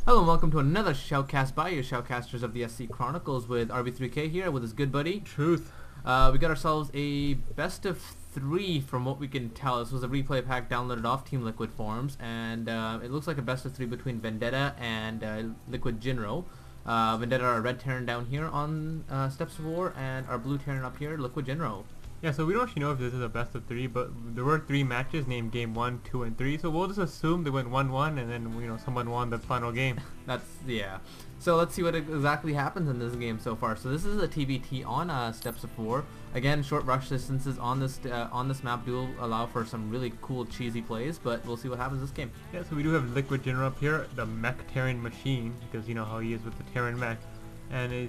Hello and welcome to another Shoutcast by your Shoutcasters of the SC Chronicles with RB3K here with his good buddy. Truth. We got ourselves a best of 3 from what we can tell. This was a replay pack downloaded off Team Liquid forums, and it looks like a best of 3 between Vendetta and Liquid Jinro. Vendetta are red Terran down here on Steps of War, and our blue Terran up here, Liquid Jinro. Yeah, so we don't actually know if this is a best of 3, but there were 3 matches named Game 1, 2, and 3, so we'll just assume they went 1-1 and then, someone won the final game. Yeah. So let's see what exactly happens in this game so far. So this is a TBT on Steps of War. Again, short rush distances on this map do allow for some really cool cheesy plays, but we'll see what happens this game. Yeah, so we do have Liquid Jinro up here, the mech Terran machine, because you know how he is with the Terran mech, and a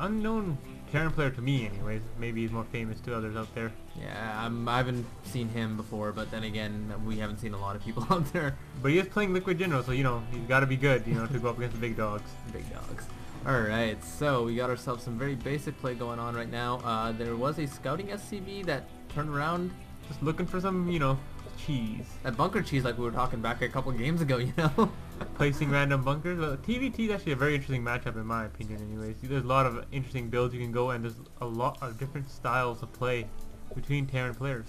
unknown Terran player to me anyways. Maybe he's more famous to others out there. Yeah, I haven't seen him before, but then again, we haven't seen a lot of people out there. But he is playing Liquid Jinro, so he's got to be good, to go up against the big dogs. Big dogs. Alright, so we got ourselves some very basic play going on right now. There was a scouting SCV that turned around. Just looking for some, cheese. That bunker cheese like we were talking back a couple games ago, Placing random bunkers. Well, TVT is actually a very interesting matchup in my opinion anyways. There's a lot of interesting builds you can go, and there's a lot of different styles of play between Terran players.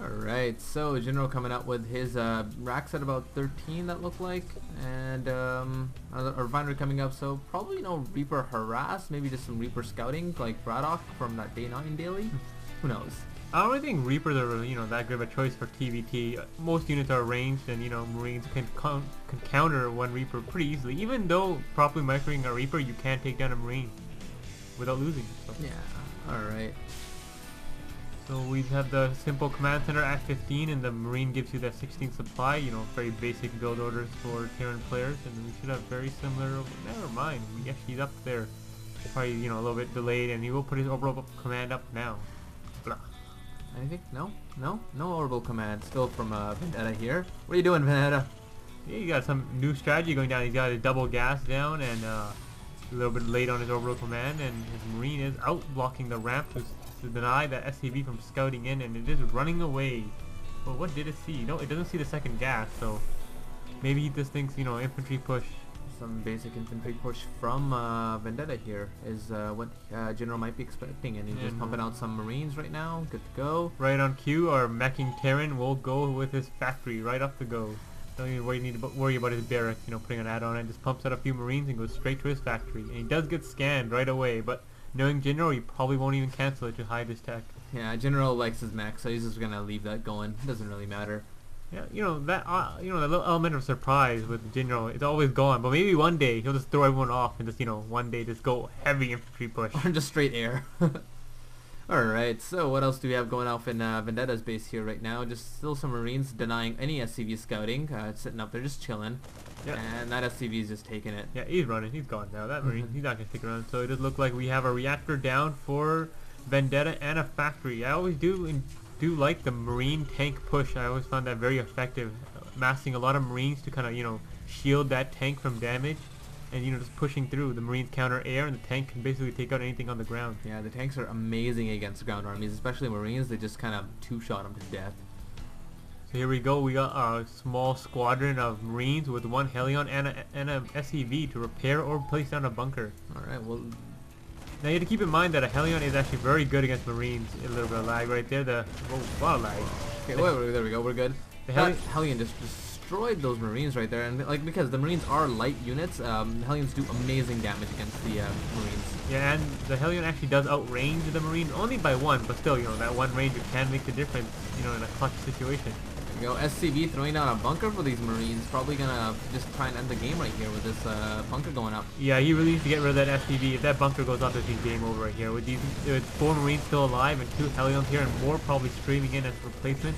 Alright, so Jinro coming out with his racks at about 13 that look like, and a refinery coming up, so probably Reaper harass, maybe just some Reaper scouting like Braddock from that Day 9 daily. Who knows? I don't really think Reapers are that good of a choice for TVT. Most units are ranged, and Marines can counter one Reaper pretty easily. Even though properly microing a Reaper, you can take down a Marine without losing. So. Yeah. Alright. So we have the simple command center at 15, and the Marine gives you that 16 supply. Very basic build orders for Terran players, and we should have very similar. Never mind. He's up there. Probably a little bit delayed, and he will put his orbital command up now. Blah. Anything? No orbital command. Still from Vendetta here. What are you doing, Vendetta? Yeah, you got some new strategy going down. He's got his double gas down, and a little bit late on his orbital command, and his Marine is out blocking the ramp to deny that SCV from scouting in, and it is running away. Well, what did it see? No, it doesn't see the second gas, so maybe he just thinks, infantry push. Some basic infantry push from Vendetta here is what Jinro might be expecting, and he's just pumping out some Marines right now. Good to go. Right on cue, our meching Terran will go with his factory right off the go. Don't even need to worry about his barracks, putting an add-on, and just pumps out a few Marines and goes straight to his factory. And he does get scanned right away, but knowing Jinro, he probably won't even cancel it to hide his tech. Yeah, Jinro likes his mech, so he's just gonna leave that going. It doesn't really matter. Yeah, that little element of surprise with Jinro, it's always gone. But maybe one day he'll just throw everyone off and just one day just go heavy infantry push. Or just straight air. Alright, so what else do we have going off in Vendetta's base here right now? Just still some Marines denying any SCV scouting, sitting up there just chilling. Yeah. And that SCV is just taking it. Yeah, he's running. He's gone now. That Marine, he's not going to stick around. So it does look like we have a reactor down for Vendetta and a factory. I always do like the Marine tank push. I always found that very effective. Massing a lot of Marines to kind of, shield that tank from damage. And, just pushing through. The Marines counter air, and the tank can basically take out anything on the ground. Yeah, the tanks are amazing against ground armies, especially Marines. They just kind of two-shot them to death. So here we go. We got a small squadron of Marines with one Helion and a SCV to repair or place down a bunker. Alright, well... Now you have to keep in mind that a Helion is actually very good against Marines. A little bit of lag right there. A lot of lag. Okay, wait, there we go. We're good. The Hellion just destroyed those Marines right there, and because the Marines are light units, Hellions do amazing damage against the Marines. Yeah, and the Hellion actually does outrange the Marine only by 1, but still, that one range can make the difference, in a clutch situation. There we go. SCV throwing down a bunker for these Marines. Probably gonna just try and end the game right here with this bunker going up. Yeah, he really needs to get rid of that SCV. If that bunker goes up, it's game over right here. With 4 Marines still alive and 2 Hellions here, and more probably streaming in as replacement.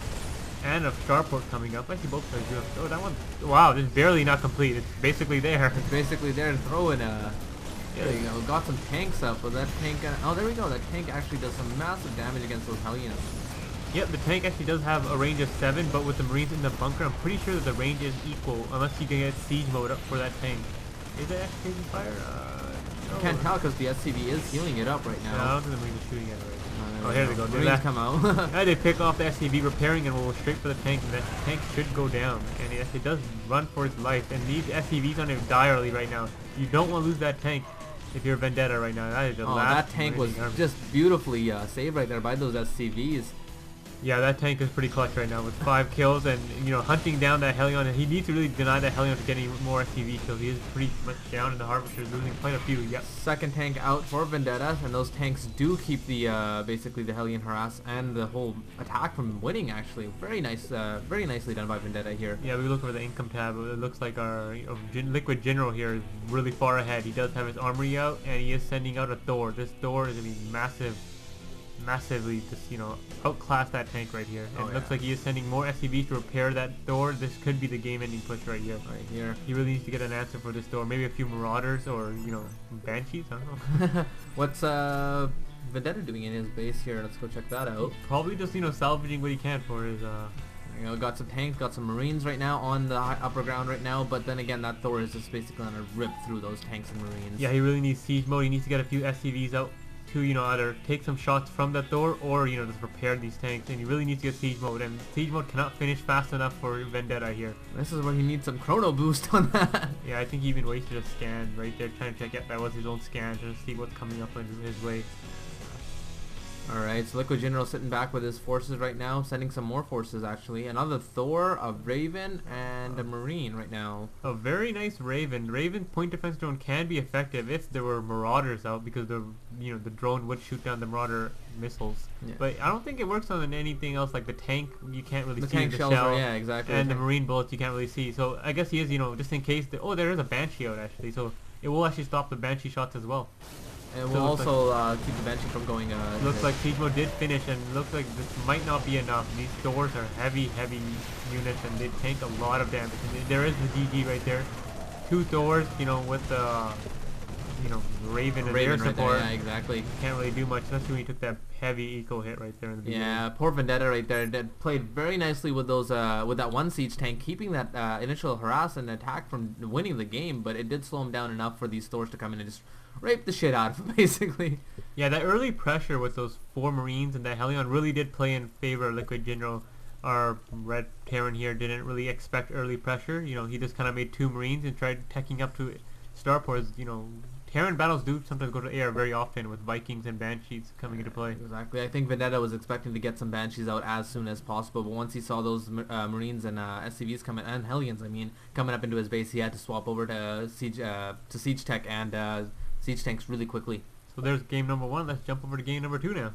And a starport coming up. Actually, both players do have. Oh, that one. Wow, it's barely not complete. It's basically there. It's basically there and throwing there you go. Got some tanks up, but that tank. Oh, there we go. That tank actually does some massive damage against those Hellions. Yep, the tank actually does have a range of 7, but with the Marines in the bunker, I'm pretty sure that the range is equal, unless you can get siege mode up for that tank. Is that actually fire? No. Can't tell because the SCV is healing it up right now. No, I don't think the Marines are shooting at it right now. Oh, here they go. Marines come out. They pick off the SCV repairing and will go straight for the tank, and that tank should go down. And yes, it does run for its life, and these SCVs on it direly right now. You don't want to lose that tank if you're Vendetta right now. That is the last. That tank was just beautifully saved right there by those SCVs. Yeah, that tank is pretty clutch right now with 5 kills and, you know, hunting down that Hellion. He needs to really deny that Hellion to get any more SCV kills. He is pretty much down in the Harvesters, losing quite a few. Yep. Second tank out for Vendetta, and those tanks do keep the basically the Hellion harass and the whole attack from winning. Actually, very nice, very nicely done by Vendetta here. Yeah, we look over the income tab. It looks like our Liquid General here is really far ahead. He does have his armory out, and he is sending out a Thor. This Thor is gonna be massively just, you know, outclass that tank right here. And it looks like he is sending more SCVs to repair that Thor. This could be the game-ending push right here. Right here. He really needs to get an answer for this Thor. Maybe a few Marauders or, you know, Banshees. I don't know. What's Vendetta doing in his base here? Let's go check that out. Probably just, you know, salvaging what he can for his You know, got some tanks, got some Marines right now on the upper ground right now, but then again, that Thor is just basically gonna rip through those tanks and Marines. Yeah, he really needs siege mode. He needs to get a few SCVs out to, you know, either take some shots from that Thor or, you know, just repair these tanks. And he really needs to get siege mode, and siege mode cannot finish fast enough for Vendetta here. This is where he needs some chrono boost on that. Yeah, I think he even wasted a scan right there trying to check if that was his own scan to see what's coming up in his way. Alright, so Liquid General sitting back with his forces right now, sending some more forces actually. Another Thor, a Raven, and a Marine right now. A very nice Raven. Raven's point defense drone can be effective if there were Marauders out, because the, you know, the drone would shoot down the Marauder missiles. Yeah. But I don't think it works on anything else, like the tank you can't really see tank the shells shell, yeah, exactly. And the Marine bullets you can't really see. So I guess he is, you know, just in case. Oh, there is a Banshee out actually, so it will actually stop the Banshee shots as well. And we'll also keep the Banshee from going. Looks like siege mode did finish, and looks like this might not be enough. These Thors are heavy units, and they tank a lot of damage. And there is the GG right there. 2 Thors, you know, with the, you know, Raven and air support. Right there, yeah, exactly. Can't really do much, especially when he took that heavy eco hit right there in the beginning. Yeah, poor Vendetta right there. That played very nicely with those with that one siege tank, keeping that initial harass and attack from winning the game. But it did slow him down enough for these Thors to come in and just rape the shit out of him, basically. Yeah, that early pressure with those 4 Marines and that Hellion really did play in favor of Liquid General. Our Red Terran here didn't really expect early pressure. You know, he just kind of made 2 Marines and tried teching up to Starports. You know, Terran battles do sometimes go to air very often with Vikings and Banshees coming into play. Exactly. I think Vendetta was expecting to get some Banshees out as soon as possible, but once he saw those Marines and SCVs coming, and Hellions, I mean, coming up into his base, he had to swap over to Siege Tech and Siege Tanks really quickly. So there's game number 1. Let's jump over to game number 2 now.